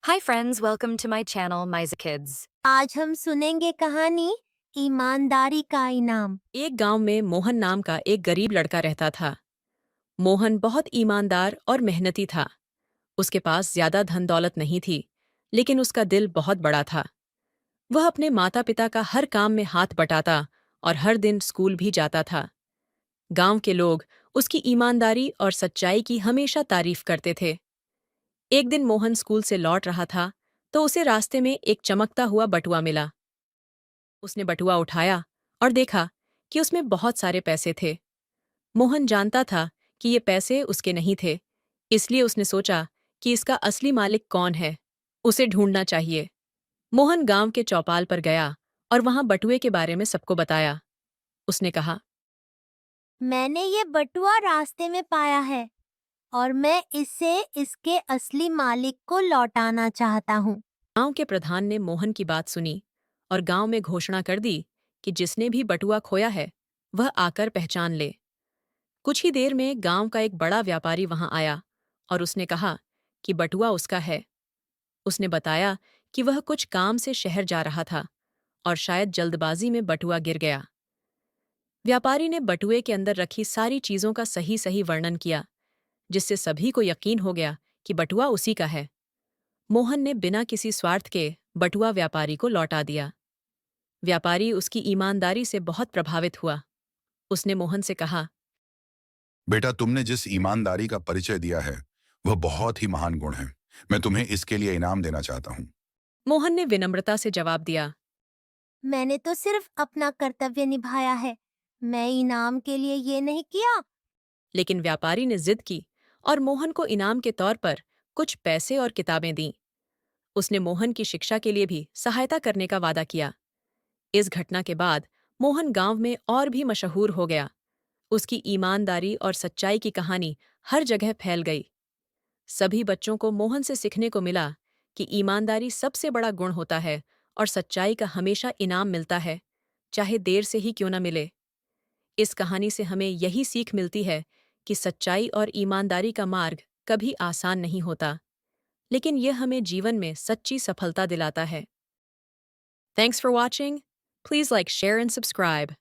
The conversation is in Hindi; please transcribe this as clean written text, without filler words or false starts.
Hi friends, welcome to my channel Miza Kids. आज हम सुनेंगे कहानी ईमानदारी का इनाम। एक गांव में मोहन नाम का एक गरीब लड़का रहता था। मोहन बहुत ईमानदार और मेहनती था। उसके पास ज्यादा धन दौलत नहीं थी, लेकिन उसका दिल बहुत बड़ा था। वह अपने माता पिता का हर काम में हाथ बटाता और हर दिन स्कूल भी जाता था। गांव के लोग उसकी ईमानदारी और सच्चाई की हमेशा तारीफ करते थे। एक दिन मोहन स्कूल से लौट रहा था, तो उसे रास्ते में एक चमकता हुआ बटुआ मिला। उसने बटुआ उठाया और देखा कि उसमें बहुत सारे पैसे थे। मोहन जानता था कि ये पैसे उसके नहीं थे, इसलिए उसने सोचा कि इसका असली मालिक कौन है, उसे ढूंढना चाहिए। मोहन गांव के चौपाल पर गया और वहां बटुए के बारे में सबको बताया। उसने कहा, मैंने ये बटुआ रास्ते में पाया है और मैं इससे इसके असली मालिक को लौटाना चाहता हूँ। गांव के प्रधान ने मोहन की बात सुनी और गांव में घोषणा कर दी कि जिसने भी बटुआ खोया है, वह आकर पहचान ले। कुछ ही देर में गांव का एक बड़ा व्यापारी वहां आया और उसने कहा कि बटुआ उसका है। उसने बताया कि वह कुछ काम से शहर जा रहा था और शायद जल्दबाजी में बटुआ गिर गया। व्यापारी ने बटुए के अंदर रखी सारी चीजों का सही सही वर्णन किया, जिससे सभी को यकीन हो गया कि बटुआ उसी का है। मोहन ने बिना किसी स्वार्थ के बटुआ व्यापारी को लौटा दिया। व्यापारी उसकी ईमानदारी से बहुत प्रभावित हुआ। उसने मोहन से कहा, बेटा, तुमने जिस ईमानदारी का परिचय दिया है वह बहुत ही महान गुण है। मैं तुम्हें इसके लिए इनाम देना चाहता हूँ। मोहन ने विनम्रता से जवाब दिया, मैंने तो सिर्फ अपना कर्तव्य निभाया है, मैं इनाम के लिए ये नहीं किया। लेकिन व्यापारी ने जिद की और मोहन को इनाम के तौर पर कुछ पैसे और किताबें दीं। उसने मोहन की शिक्षा के लिए भी सहायता करने का वादा किया। इस घटना के बाद मोहन गांव में और भी मशहूर हो गया। उसकी ईमानदारी और सच्चाई की कहानी हर जगह फैल गई। सभी बच्चों को मोहन से सीखने को मिला कि ईमानदारी सबसे बड़ा गुण होता है और सच्चाई का हमेशा इनाम मिलता है, चाहे देर से ही क्यों न मिले। इस कहानी से हमें यही सीख मिलती है कि सच्चाई और ईमानदारी का मार्ग कभी आसान नहीं होता, लेकिन यह हमें जीवन में सच्ची सफलता दिलाता है। Thanks for watching. Please like, share, and subscribe.